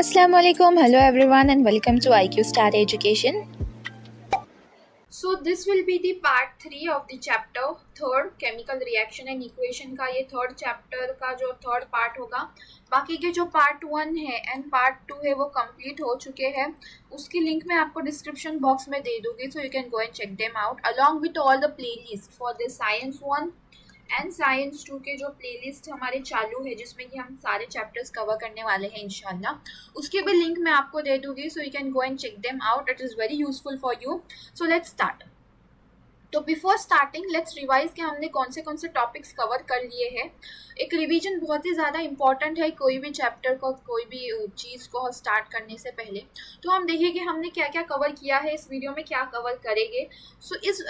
Assalamu alaikum. Hello everyone and welcome to IQ Star Education. So this will be the part 3 of the chapter third chemical reaction and equation का ये third chapter का जो third part होगा। बाकी के जो part 1 है and part 2 है वो कंप्लीट हो चुके हैं। उसकी लिंक मैं आपको डिस्क्रिप्शन बॉक्स में दे दूंगी, so you can go and check them out along with all the playlist for the science 1 and science 2 के जो प्लेलिस्ट हमारे चालू है जिसमें कि हम सारे चैप्टर्स कवर करने वाले हैं इंशाल्लाह। उसके भी लिंक मैं आपको दे दूंगी, so you can go and check them out. It is very useful for you. So let's start. तो बिफोर स्टार्टिंग लेट्स रिवाइज कि हमने कौन से टॉपिक्स कवर कर लिए हैं। एक रिवीजन बहुत ही ज़्यादा इंपॉर्टेंट है कोई भी चैप्टर को, कोई भी चीज़ को स्टार्ट करने से पहले। तो हम देखिए कि हमने क्या क्या कवर किया है, इस वीडियो में क्या कवर करेंगे।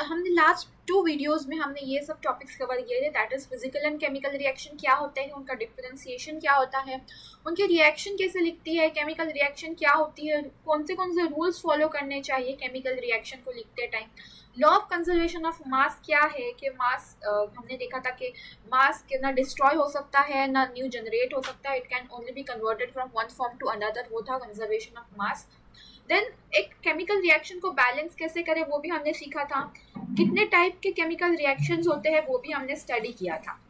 हमने लास्ट 2 वीडियोस में हमने ये सब टॉपिक्स कवर किए थे, that is physical and chemical reaction क्या होते हैं, उनका डिफरेंशिएशन क्या होता है, उनकी रिएक्शन कैसे लिखती है, केमिकल रिएक्शन क्या होती है, कौन से रूल्स फॉलो करने चाहिए केमिकल रिएक्शन को लिखते time. Law of conservation of मास क्या है कि मास हमने देखा था कि मास ना डिस्ट्रॉय हो सकता है ना न्यू जनरेट हो सकता है, it can only be converted from one form to another, वो था कंजर्वेशन ऑफ मास। देन एक केमिकल रिएक्शन को बैलेंस कैसे करें वो भी हमने सीखा था। कितने टाइप के केमिकल रिएक्शंस होते हैं वो भी हमने स्टडी किया था।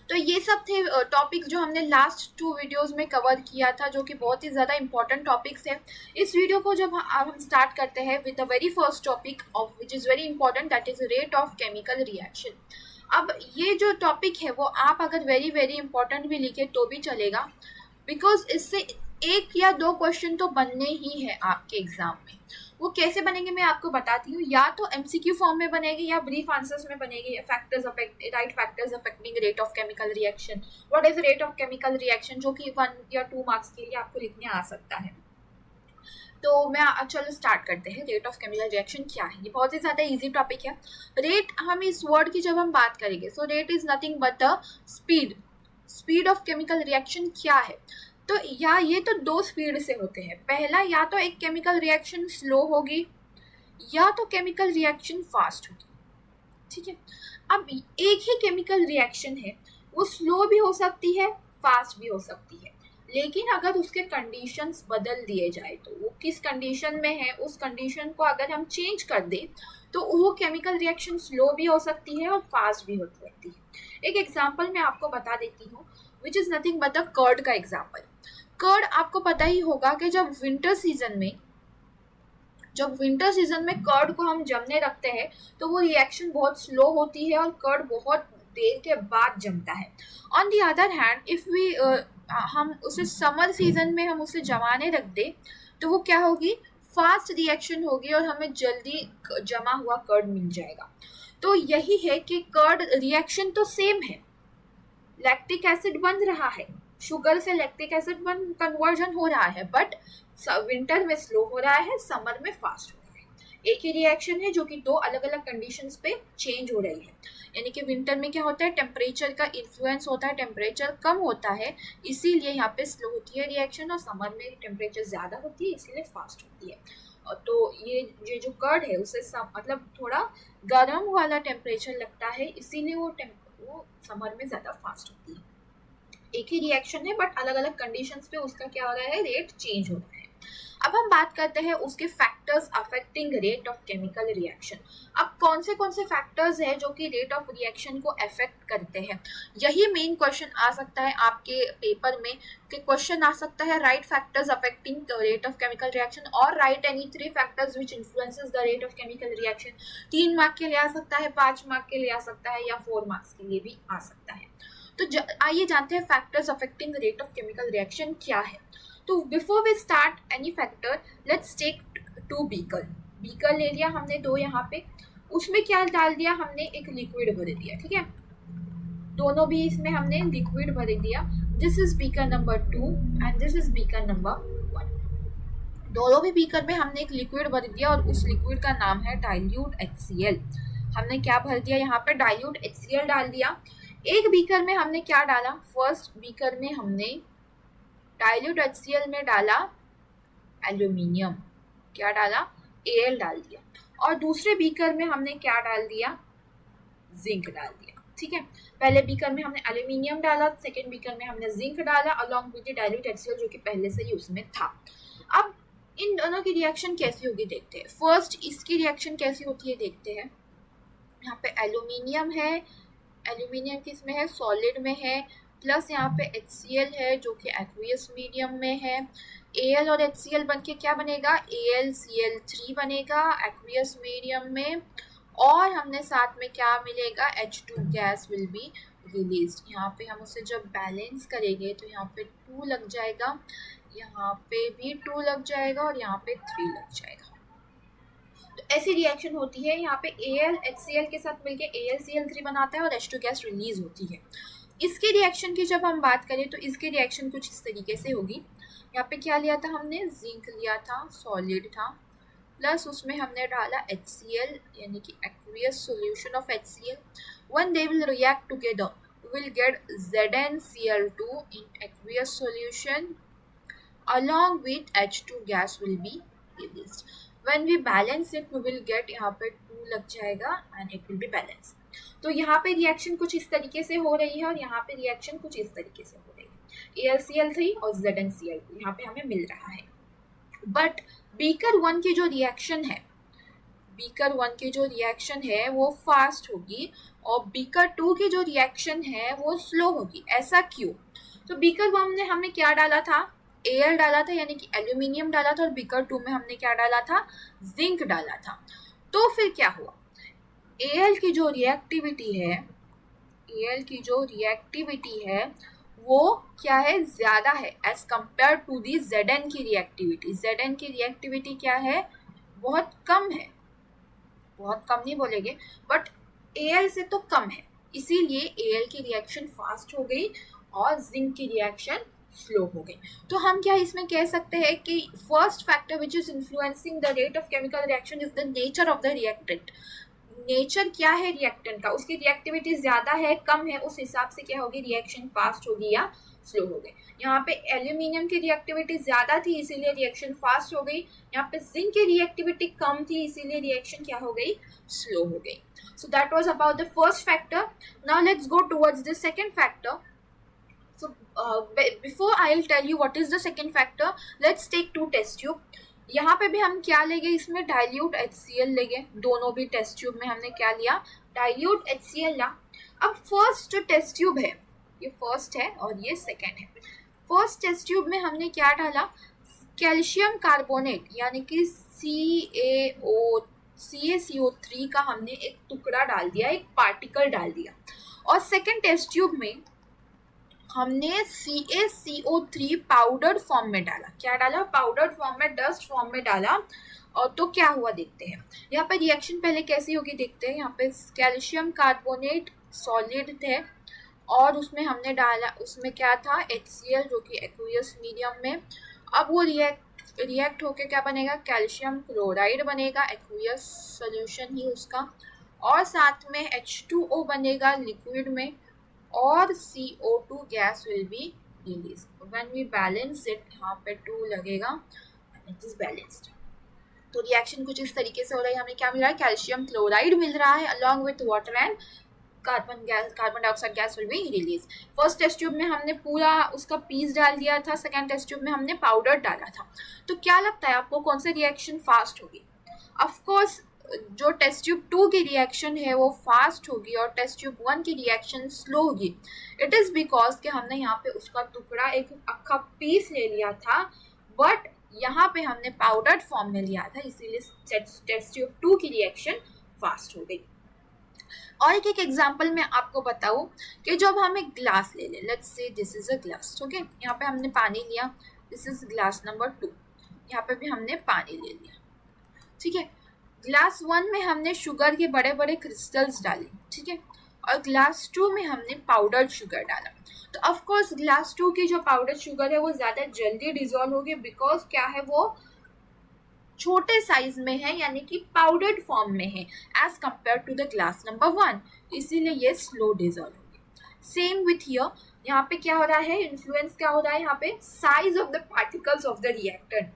तो ये सब थे टॉपिक्स जो हमने लास्ट 2 वीडियोस में कवर किया था, जो कि बहुत ही ज़्यादा इंपॉर्टेंट टॉपिक्स हैं। इस वीडियो को जब हम स्टार्ट करते हैं with the very first topic of which is very important, that is rate of chemical reaction. अब ये जो टॉपिक है वो आप अगर वेरी वेरी इंपॉर्टेंट भी लिखे तो भी चलेगा, बिकॉज इससे 1 या 2 क्वेश्चन तो बनने ही है आपके एग्जाम में। वो कैसे बनेंगे मैं आपको बताती हूँ। या तो एमसीक्यू फॉर्म में बनेगी या ब्रीफ आंसर्स में बनेगी। Factors right factors affecting rate of chemical reaction, what is rate of chemical reaction, जो कि 1 या 2 मार्क्स के लिए आपको लिखने आ सकता है। तो मैं चलो स्टार्ट करते हैं। रेट ऑफ केमिकल रिएक्शन क्या है, ये बहुत ही ज़्यादा इजी टॉपिक है। रेट, हम इस वर्ड की जब हम बात करेंगे, so rate is nothing but the speed of chemical reaction क्या है। तो या ये तो 2 स्पीड से होते हैं। पहला, या तो एक केमिकल रिएक्शन स्लो होगी या तो केमिकल रिएक्शन फास्ट होगी, ठीक है। अब एक ही केमिकल रिएक्शन है, वो स्लो भी हो सकती है, फास्ट भी हो सकती है, लेकिन अगर उसके कंडीशंस बदल दिए जाए तो वो किस कंडीशन में है, उस कंडीशन को अगर हम चेंज कर दें तो वो केमिकल रिएक्शन स्लो भी हो सकती है और फास्ट भी हो सकती है। एक एग्जांपल मैं आपको बता देती हूँ, which is nothing but the curd का एग्जाम्पल। कर्ड आपको पता ही होगा कि जब विंटर सीजन में कर्ड को हम जमने रखते हैं तो वो रिएक्शन बहुत स्लो होती है और कर्ड बहुत देर के बाद जमता है। On the other hand, if we हम उसे समर सीजन में हम उसे जमाने रख दे तो वो क्या होगी, फास्ट रिएक्शन होगी और हमें जल्दी जमा हुआ कर्ड मिल जाएगा। तो यही है कि कर्ड रिएक्शन तो सेम है, लैक्टिक एसिड बन रहा है, शुगर से लैक्टिक एसिड कन्वर्जन हो रहा है, बट विंटर में स्लो हो रहा है, समर में फास्ट हो रहा है। एक ही रिएक्शन है जो कि 2 अलग अलग कंडीशंस पे चेंज हो रही है। यानी कि विंटर में क्या होता है, टेम्परेचर का इन्फ्लुएंस होता है, टेम्परेचर कम होता है इसीलिए यहाँ पे स्लो होती है रिएक्शन, और समर में टेम्परेचर ज़्यादा होती है इसीलिए फास्ट होती है। तो ये जो कर्ड है उसे मतलब थोड़ा गर्म वाला टेम्परेचर लगता है, इसीलिए वो समर में ज़्यादा फास्ट होती है। एक ही रिएक्शन है बट अलग अलग कंडीशंस पे उसका क्या हो रहा है, रेट चेंज हो रहा है। अब हम बात करते हैं उसके factors affecting rate of chemical reaction. अब कौन से फैक्टर्स है जो कि रेट ऑफ रिएक्शन को अफेक्ट करते हैं, यही मेन क्वेश्चन आ सकता है आपके पेपर में। कि क्वेश्चन आ सकता है, write factors affecting the rate of chemical reaction और write any 3 factors which influences the rate of chemical reaction. 3 mark के लिए आ सकता है, 5 मार्क के लिए आ सकता है या 4 मार्क्स के लिए भी आ सकता है। तो आइए जानते हैं factors affecting the rate of chemical reaction क्या है। तो before we start any factor, let's take 2 beaker ले लिया हमने 2 यहाँ पे। उसमें क्या डाल दिया हमने, एक लिक्विड भर दिया, ठीक है। दोनों भी इसमें हमने लिक्विड भर दिया। This is beaker number 2 and this is beaker number 1। दोनों भी बीकर में हमने एक लिक्विड भर दिया और उस लिक्विड का नाम है डाइल्यूट HCl। हमने क्या भर दिया यहाँ पे, डाइल्यूट HCl डाल दिया। एक बीकर में हमने क्या डाला, फर्स्ट बीकर में हमने डाइल्यूट HCl में डाला एल्यूमिनियम, क्या डाला, Al डाल दिया। और दूसरे बीकर में हमने क्या डाल दिया, जिंक डाल दिया। ठीक है, पहले बीकर में हमने एल्यूमिनियम डाला, सेकेंड बीकर में हमने जिंक डाला along with the dilute HCl जो कि पहले से ही उसमें था। अब इन दोनों की रिएक्शन कैसी होगी देखते हैं। फर्स्ट इसकी रिएक्शन कैसी होती है देखते हैं। यहाँ पे एल्यूमिनियम है, एल्यूमिनियम किस में है, सॉलिड में है, प्लस यहाँ पे HCl है जो कि एक्वियस मीडियम में है। Al और HCl बन के क्या बनेगा, AlCl3 बनेगा एक्वियस मीडियम में, और हमने साथ में क्या मिलेगा, H2 gas will be release. यहाँ पे हम उसे जब बैलेंस करेंगे तो यहाँ पे 2 लग जाएगा, यहाँ पे भी 2 लग जाएगा और यहाँ पे 3 लग जाएगा। तो ऐसी रिएक्शन होती है। यहाँ पे Al HCl के साथ मिलके AlCl3 बनाता है और H2 गैस रिलीज होती है। इसके रिएक्शन की जब हम बात करें तो इसके रिएक्शन कुछ इस तरीके से होगी। यहाँ पे क्या लिया था हमने, जिंक लिया था, सॉलिड था, प्लस उसमें हमने डाला HCl यानी कि aqueous solution of HCl. When they will react together, we will get ZnCl2 in aqueous solution along with H2 gas will be released. When we balance it, we will get यहाँ पे 2 लग जाएगा and it will be balanced. तो यहाँ पे reaction कुछ इस तरीके से हो रही है और यहाँ पे रिएक्शन कुछ इस तरीके से हो रही है। AlCl3 और ZnCl2 यहाँ पे हमें मिल रहा है। बट बीकर 1 की जो रिएक्शन है, बीकर 1 की जो रिएक्शन है वो फास्ट होगी और बीकर 2 की जो रिएक्शन है वो स्लो होगी। ऐसा क्यों? तो बीकर 1 में हमने क्या डाला था, Al डाला था यानी कि एल्यूमिनियम डाला था, और बीकर 2 में हमने क्या डाला था, जिंक डाला था। तो फिर क्या हुआ, Al की जो रिएक्टिविटी है, Al की जो रिएक्टिविटी है वो क्या है, ज़्यादा है as compare to the Zn की रिएक्टिविटी। Zn की रिएक्टिविटी क्या है, बहुत कम है, बहुत कम नहीं बोलेंगे बट Al से तो कम है, इसीलिए Al की रिएक्शन फास्ट हो गई और जिंक की रिएक्शन स्लो हो गई। तो हम क्या इसमें कह सकते हैं कि first factor which is influencing the rate of chemical reaction is the nature of the reactant. Nature क्या है रिएक्टेंट का, उसकी रिएक्टिविटी ज़्यादा है कम है, उस हिसाब से क्या होगी, रिएक्शन फास्ट होगी या स्लो हो गई। यहाँ पे एल्यूमिनियम की रिएक्टिविटी ज़्यादा थी इसीलिए रिएक्शन फास्ट हो गई, यहाँ पे जिंक की रिएक्टिविटी कम थी इसीलिए रिएक्शन क्या हो गई, स्लो हो गई। So that was about the first factor. Now let's go towards the second factor. So before I'll tell you what is the second factor, let's take 2 test tube। यहाँ पे भी हम क्या लेंगे, इसमें डाइल्यूट HCl लेंगे। दोनों भी टेस्ट ट्यूब में हमने क्या लिया, डाइल्यूट HCl ला। अब फर्स्ट जो टेस्ट ट्यूब है, ये फर्स्ट है और ये सेकेंड है। फर्स्ट टेस्ट ट्यूब में हमने क्या डाला, कैल्शियम कार्बोनेट यानी कि CaCO3 का हमने एक टुकड़ा डाल दिया, एक पार्टिकल डाल दिया। और सेकेंड टेस्ट ट्यूब में हमने CaCO3 पाउडर फॉर्म में डाला। क्या डाला, पाउडर फॉर्म में, डस्ट फॉर्म में डाला। और तो क्या हुआ देखते हैं। यहाँ पे रिएक्शन पहले कैसी होगी देखते हैं। यहाँ पे कैल्शियम कार्बोनेट सॉलिड थे और उसमें हमने डाला, उसमें क्या था, HCl जो कि एक्वियस मीडियम में। अब वो रिएक्ट होके क्या बनेगा, कैल्शियम क्लोराइड बनेगा, एक्वियस सोल्यूशन ही उसका, और साथ में H2O बनेगा लिक्विड में, और CO2 gas will be release. When we balance it, यहाँ पे 2 लगेगा एंड इट इज बैलेंस्ड। तो रिएक्शन कुछ इस तरीके से हो रहा है। हमें क्या मिल रहा है, कैल्शियम क्लोराइड मिल रहा है along with water and carbon dioxide gas will be release. First test tube में हमने पूरा उसका पीस डाल दिया था, सेकेंड टेस्ट ट्यूब में हमने पाउडर डाला था। तो क्या लगता है आपको कौन सी रिएक्शन फास्ट होगी? ऑफकोर्स जो टेस्ट ट्यूब 2 की रिएक्शन है वो फास्ट होगी और टेस्ट ट्यूब 1 की रिएक्शन स्लो होगी। इट इज़ बिकॉज कि हमने यहाँ पे उसका टुकड़ा, एक अक्खा पीस ले लिया था, बट यहाँ पे हमने पाउडर फॉर्म में लिया था, इसीलिए टेस्ट ट्यूब 2 की रिएक्शन फास्ट हो गई। और एक एग्जांपल मैं आपको बताऊँ कि जब हम एक ग्लास ले लें, let's say this is a glass, okay. यहाँ पे हमने पानी लिया, दिस इज ग्लास नंबर 2, यहाँ पे भी हमने पानी ले लिया, ठीक है। ग्लास 1 में हमने शुगर के बड़े बड़े क्रिस्टल्स डाले, ठीक है, और ग्लास 2 में हमने पाउडर्ड शुगर डाला। तो ऑफ कोर्स ग्लास 2 की जो पाउडर शुगर है वो ज़्यादा जल्दी डिजोल्व होगी, बिकॉज क्या है, वो छोटे साइज में है यानी कि पाउडर्ड फॉर्म में है as compare to the glass number 1, इसीलिए ये स्लो डिजोल्व होगी। सेम विथ हियर, यहाँ पे क्या हो रहा है, इन्फ्लुएंस क्या हो रहा है, यहाँ पे size of the particles of the reactant.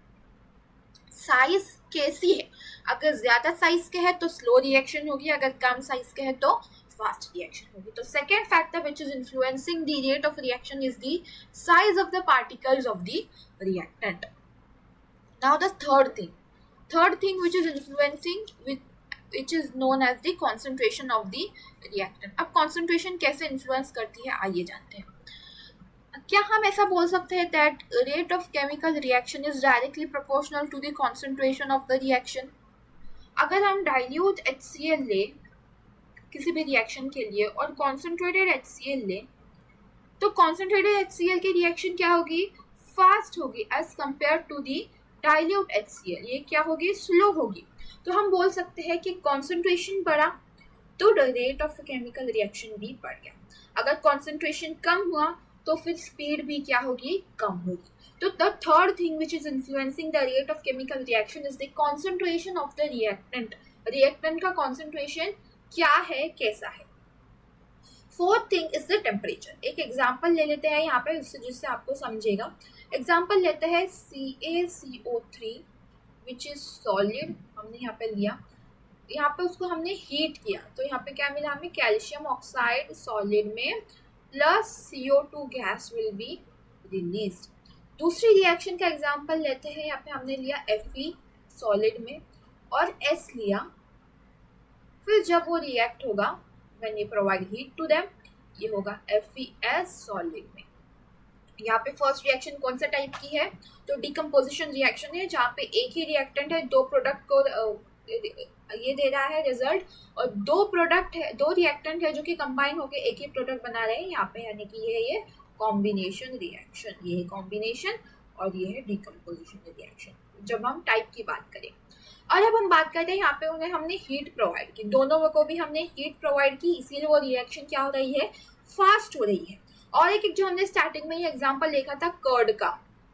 Size कैसी है, अगर ज़्यादा साइज के है तो स्लो रिएक्शन होगी, अगर कम साइज के है तो फास्ट रिएक्शन होगी। तो second factor which is influencing the rate of reaction is the size of the particles of the reactant. Now the third thing which is influencing which is known as the concentration of the reactant। अब concentration कैसे influence करती है आइए जानते हैं। क्या हम ऐसा बोल सकते हैं that rate of chemical reaction is directly proportional to the concentration of the reaction? अगर हम dilute HCl ले किसी भी रिएक्शन के लिए और concentrated HCl ले तो concentrated HCl की रिएक्शन क्या होगी, फास्ट होगी as compared to the dilute HCl, ये क्या होगी, स्लो होगी। तो हम बोल सकते हैं कि कॉन्सेंट्रेशन बढ़ा तो रेट ऑफ केमिकल रिएक्शन भी बढ़ गया। अगर कॉन्सेंट्रेशन कम हुआ तो फिर स्पीड भी क्या होगी, कम होगी। तो the third thing which is influencing the rate of chemical reaction is the concentration of the reactant. Reactant का कॉन्सेंट्रेशन क्या है, कैसा है। Fourth thing is the temperature. एक एग्जाम्पल ले लेते हैं यहाँ पे जिससे आपको समझेगा। एग्जाम्पल लेते हैं CaCO3 विच इज सॉलिड, हमने यहाँ पे लिया, यहाँ पे उसको हमने हीट किया तो यहाँ पे क्या मिला हमें, कैल्शियम ऑक्साइड सॉलिड में plus CO2 gas will be release. दूसरी रिएक्शन का एग्जाम्पल लेते हैं, यहाँ पे हमने लिया Fe सॉलिड में और S लिया, फिर जब वो रिएक्ट होगा when you provide heat to them ये होगा FeS सॉलिड में। यहाँ पे फर्स्ट रिएक्शन कौन सा टाइप की है, तो डिकम्पोजिशन रिएक्शन है जहाँ पे एक ही रिएक्टेंट है, दो प्रोडक्ट को ये दे रहा है रिजल्ट, और दो प्रोडक्ट है, दो रिएक्टेंट है जो कि कंबाइन होकर एक ही प्रोडक्ट बना रहे हैं यहाँ पे, यानी कि ये कॉम्बिनेशन रिएक्शन, ये है कॉम्बिनेशन और ये है डिकम्पोजिशन रिएक्शन जब हम टाइप की बात करें। और अब हम बात करते हैं यहाँ पे उन्हें हमने हीट प्रोवाइड की, दोनों को भी हमने हीट प्रोवाइड की, इसीलिए वो रिएक्शन क्या हो रही है, फास्ट हो रही है। और एक जो हमने स्टार्टिंग में ये एग्जांपल देखा था कर्ड का,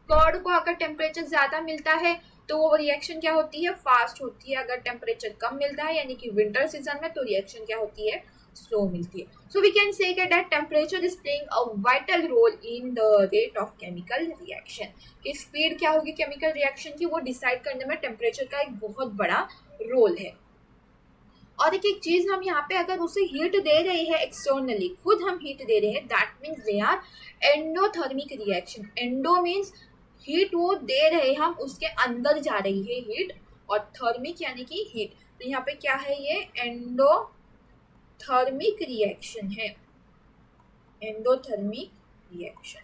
कर्ड को अगर टेम्परेचर ज्यादा मिलता है तो वो रिएक्शन क्या होती है, फास्ट होती है। अगर टेम्परेचर कम मिलता है यानी कि विंटर सीजन में तो रिएक्शन क्या होती है, स्लो मिलती है। So we can say that temperature is playing a vital role in the rate of chemical reaction. कि स्पीड क्या होगी केमिकल रिएक्शन की, वो डिसाइड करने में टेम्परेचर का एक बहुत बड़ा रोल है। और एक चीज हम यहाँ पे अगर उसे हीट दे रहे हैं एक्सटर्नली, खुद हम हीट दे रहे हैं, that means they are endothermic reaction. Endo means heat वो दे रहे हम, उसके अंदर जा रही है हीट, और थर्मिक यानी कि हीट। तो यहाँ पे क्या है, ये एंडोथर्मिक रिएक्शन है, endothermic reaction.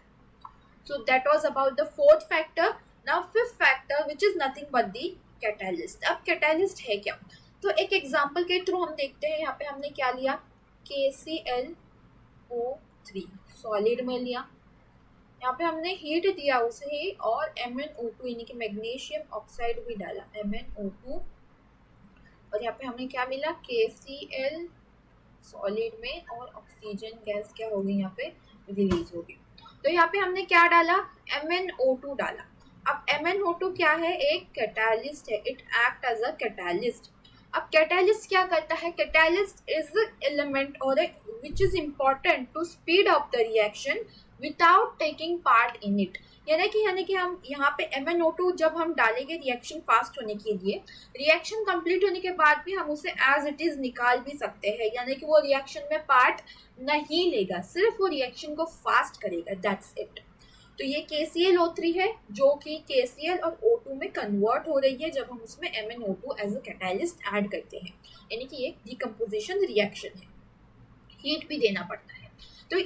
So that was about the fourth factor. Now fifth factor which is nothing but the catalyst. अब कैटालिस्ट है क्या, तो एक एग्जाम्पल के थ्रू हम देखते हैं। यहाँ पे हमने क्या लिया, KClO3 सॉलिड में लिया, यहाँ पे हमने हीट दिया उसे और MnO2 यानी कि मैग्नीशियम ऑक्साइड भी डाला, MnO2, और यहाँ पे हमने क्या मिला, KCl सॉलिड में, और ऑक्सीजन गैस क्या होगी यहाँ पे रिलीज होगी। तो यहाँ पे हमने क्या डाला, MnO2 डाला। अब MnO2 क्या है, एक कैटालिस्ट है, it act as a catalyst. अब कैटालिस्ट क्या करता है, कैटालिस्ट इज एलिमेंट और which is important to speed up the reaction without taking part in it. यानी कि हम यहाँ पे MnO2 जब हम डालेंगे रिएक्शन फास्ट होने के लिए, रिएक्शन कंप्लीट होने के बाद भी हम उसे एज इट इज निकाल भी सकते हैं, यानी कि वो रिएक्शन में पार्ट नहीं लेगा, सिर्फ वो रिएक्शन को फास्ट करेगा, दैट्स इट। तो ये KClO3 है जो कि KCl और O2 में कन्वर्ट हो रही है जब हम उसमें MnO2 as a catalyst add करते हैं, यानी कि ये डिकम्पोजिशन रिएक्शन है, हीट भी देना पड़ता है। तो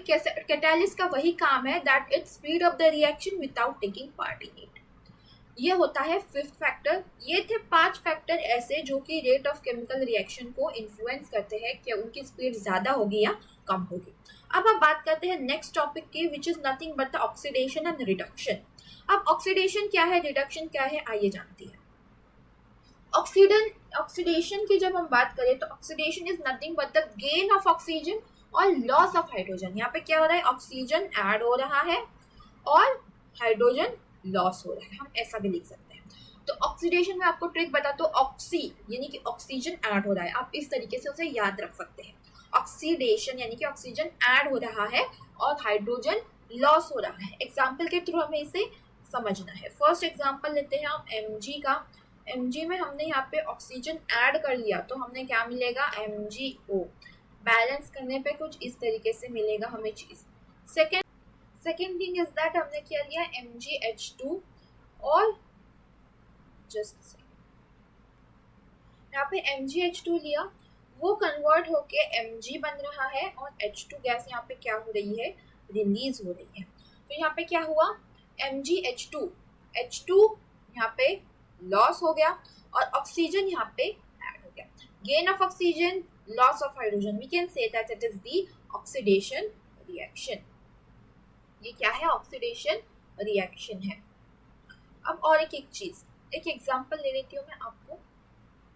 कैटालिस्ट का वही काम है that it speed up the reaction without taking part in it. ये होता है फिफ्थ फैक्टर। ये थे 5 फैक्टर ऐसे जो कि रेट ऑफ केमिकल रिएक्शन को इन्फ्लुएंस करते हैं कि उनकी स्पीड ज़्यादा होगी या कम होगी। अब हम बात करते हैं नेक्स्ट टॉपिक की, which is nothing but the oxidation and reduction. अब ऑक्सीडेशन क्या है, रिडक्शन क्या है, आइए जानते हैं। ऑक्सीडेशन की जब हम बात करें तो oxidation is nothing but the gain of oxygen और लॉस ऑफ हाइड्रोजन। यहाँ पे क्या हो रहा है, ऑक्सीजन ऐड हो रहा है और हाइड्रोजन लॉस हो रहा है, हम ऐसा भी लिख सकते हैं। तो ऑक्सीडेशन में आपको ट्रिक बता दो, ऑक्सी यानी कि ऑक्सीजन ऐड हो रहा है, आप इस तरीके से उसे याद रख सकते हैं। ऑक्सीडेशन यानी कि ऑक्सीजन ऐड हो रहा है और हाइड्रोजन लॉस हो रहा है। एग्जाम्पल के थ्रू हमें इसे समझना है। फर्स्ट एग्जाम्पल लेते हैं हम Mg का। Mg में हमने यहाँ पे ऑक्सीजन ऐड कर लिया तो हमने क्या मिलेगा, MgO। बैलेंस करने पे कुछ इस तरीके से मिलेगा हमें चीज़। सेकेंड थिंग इज दैट हमने क्या लिया MgH2 और जस्ट यहाँ पे MgH2 लिया, वो कन्वर्ट होके Mg बन रहा है और H2 गैस यहाँ पे क्या हो रही है, रिलीज हो रही है। तो यहाँ पे क्या हुआ, MgH2 H2 यहाँ पे लॉस हो गया और ऑक्सीजन यहाँ पे ऐड हो गया। Gain of oxygen, loss of hydrogen, we can say that it is the oxidation reaction. ये क्या है, ऑक्सीडेशन रिएक्शन है। अब और एक चीज, एक एग्जांपल ले लेती हूँ मैं आपको।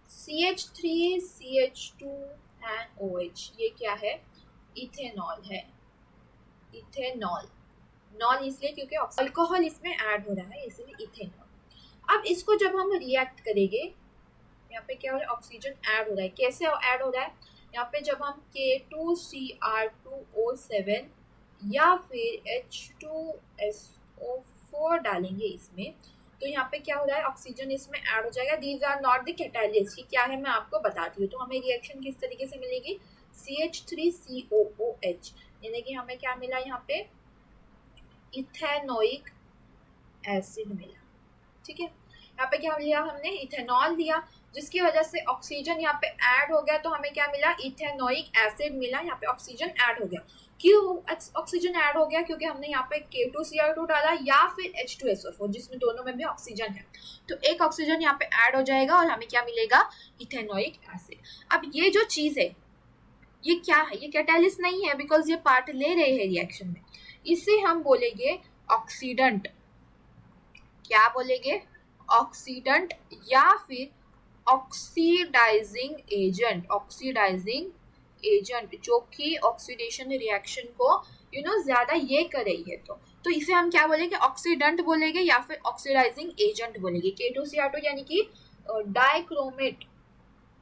CH3 CH2 and OH, ये क्या है, इथेनॉल है। इथेनॉल, नॉल इसलिए क्योंकि अल्कोहल इसमें ऐड हो रहा है, इसलिए इथेनॉल। अब इसको जब हम रिएक्ट करेंगे, यहाँ पे क्या हो रहा है, ऑक्सीजन ऐड हो रहा है। कैसे ऐड हो रहा है, यहाँ पे जब हम K2Cr2O7 या फिर H2SO4 डालेंगे इसमें, तो यहाँ पे क्या हो रहा है, ऑक्सीजन इसमें ऐड हो जाएगा। These are not the catalyst, क्या है मैं आपको बताती हूँ। तो हमें रिएक्शन किस तरीके से मिलेगी, CH3COOH, यानी कि हमें क्या मिला, यहाँ पे इथेनोइक एसिड मिला। ठीक है, यहाँ पे क्या लिया हमने, इथेनॉल लिया, जिसकी वजह से ऑक्सीजन यहाँ पे ऐड हो गया, तो हमें क्या मिला, इथेनोइक एसिड मिला। यहाँ पे ऑक्सीजन ऐड हो गया। क्यों ऑक्सीजन ऐड हो गया, क्योंकि हमने यहाँ पे K2Cr2 डाला या फिर H2SO4, जिसमें दोनों में भी ऑक्सीजन है। तो एक ऑक्सीजन यहाँ पे ऐड हो जाएगा और हमें क्या मिलेगा, इथेनोइक एसिड। अब ये जो चीज है, ये क्या है, ये कैटालिस्ट नहीं है, बिकॉज ये पार्ट ले रहे हैं रिएक्शन में। इसे हम बोलेंगे ऑक्सीडेंट। क्या बोलेंगे, ऑक्सीडेंट या फिर ऑक्सीडाइजिंग एजेंट। ऑक्सीडाइजिंग एजेंट जो कि ऑक्सीडेशन रिएक्शन को ज्यादा ये कर रही है, तो इसे हम क्या बोलेंगे, ऑक्सीडेंट बोलेंगे या फिर ऑक्सीडाइजिंग एजेंट बोलेंगे। K2Cr2 यानी कि डाइक्रोमेट,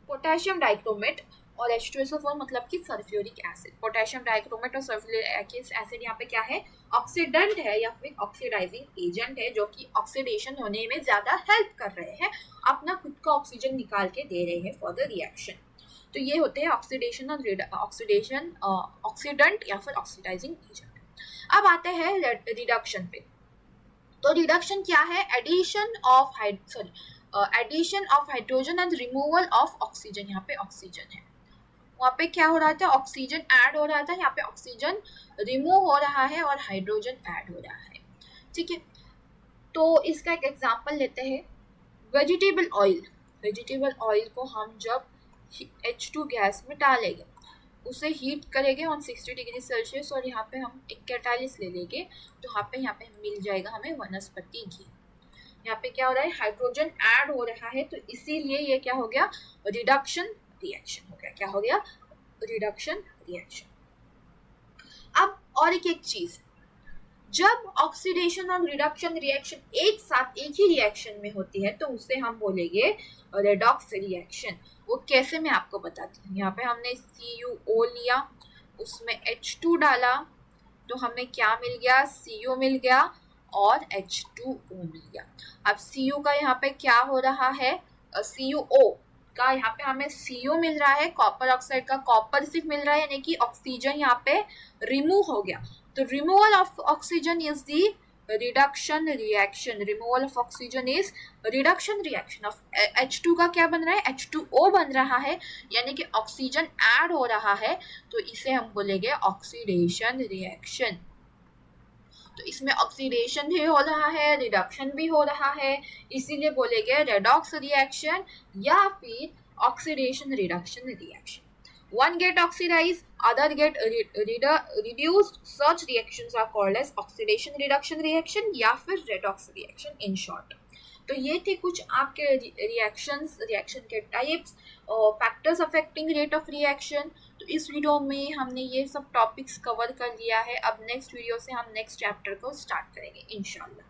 पोटेशियम डाइक्रोमेट, और H2SO4 मतलब कि सल्फ्यूरिक एसिड। पोटेशियम डाइक्रोमेट और सल्फ्यूरिक एसिड यहाँ पे क्या है, ऑक्सीडेंट है या फिर ऑक्सीडाइजिंग एजेंट है, जो कि ऑक्सीडेशन होने में ज्यादा हेल्प कर रहे हैं, अपना खुद का ऑक्सीजन निकाल के दे रहे हैं फॉर द रिएक्शन। तो ये होते हैं ऑक्सीडेशन और ऑक्सीडेंट या फिर ऑक्सीडाइजिंग एजेंट। अब आते हैं रिडक्शन पे। तो रिडक्शन क्या है, addition of hydrogen and removal of oxygen. यहाँ पे ऑक्सीजन है, वहाँ पे क्या हो रहा था, ऑक्सीजन ऐड हो रहा था, यहाँ पे ऑक्सीजन रिमूव हो रहा है और हाइड्रोजन ऐड हो रहा है। ठीक है, तो इसका एक एग्जांपल लेते हैं, वेजिटेबल ऑयल। वेजिटेबल ऑयल को हम जब H2 गैस में डालेंगे, उसे हीट करेंगे 160 डिग्री सेल्सियस, और यहाँ पे हम एक कैटालिस्ट ले लेंगे, तो यहाँ पे मिल जाएगा हमें वनस्पति घी। यहाँ पे क्या हो रहा है, हाइड्रोजन ऐड हो रहा है, तो इसीलिए ये क्या हो गया, रिडक्शन रिएक्शन हो गया। क्या हो गया, रिडक्शन रिएक्शन। अब और एक चीज, जब ऑक्सीडेशन और रिडक्शन रिएक्शन एक साथ एक ही रिएक्शन में होती है, तो उसे हम बोलेंगे रेडॉक्स रिएक्शन। वो कैसे मैं आपको बताती हूँ। यहाँ पे हमने CuO लिया, उसमें H2 डाला, तो हमें क्या मिल गया, Cu मिल गया और H2O मिल गया। अब Cu का यहाँ पे क्या हो रहा है, CuO का यहाँ पे हमें Cu मिल रहा है, कॉपर ऑक्साइड का कॉपर सिर्फ मिल रहा है, यानी कि ऑक्सीजन यहाँ पे रिमूव हो गया। तो removal of oxygen is the reduction reaction. Removal of oxygen is reduction reaction of H2 का क्या बन रहा है, H2O बन रहा है, यानी कि ऑक्सीजन ऐड हो रहा है, तो इसे हम बोलेंगे ऑक्सीडेशन रिएक्शन। तो इसमें ऑक्सीडेशन भी हो रहा है, रिडक्शन भी हो रहा है, इसीलिए बोलेंगे रेडॉक्स रिएक्शन या फिर oxidation reduction reaction. One get oxidized, other get reduced. Such reactions are called as oxidation reduction reaction या फिर redox reaction in short. तो ये थे कुछ आपके रिएक्शंस, रिएक्शन के types, factors affecting rate of reaction. तो इस वीडियो में हमने ये सब टॉपिक्स कवर कर लिया है। अब नेक्स्ट वीडियो से हम नेक्स्ट चैप्टर को स्टार्ट करेंगे इंशाल्लाह।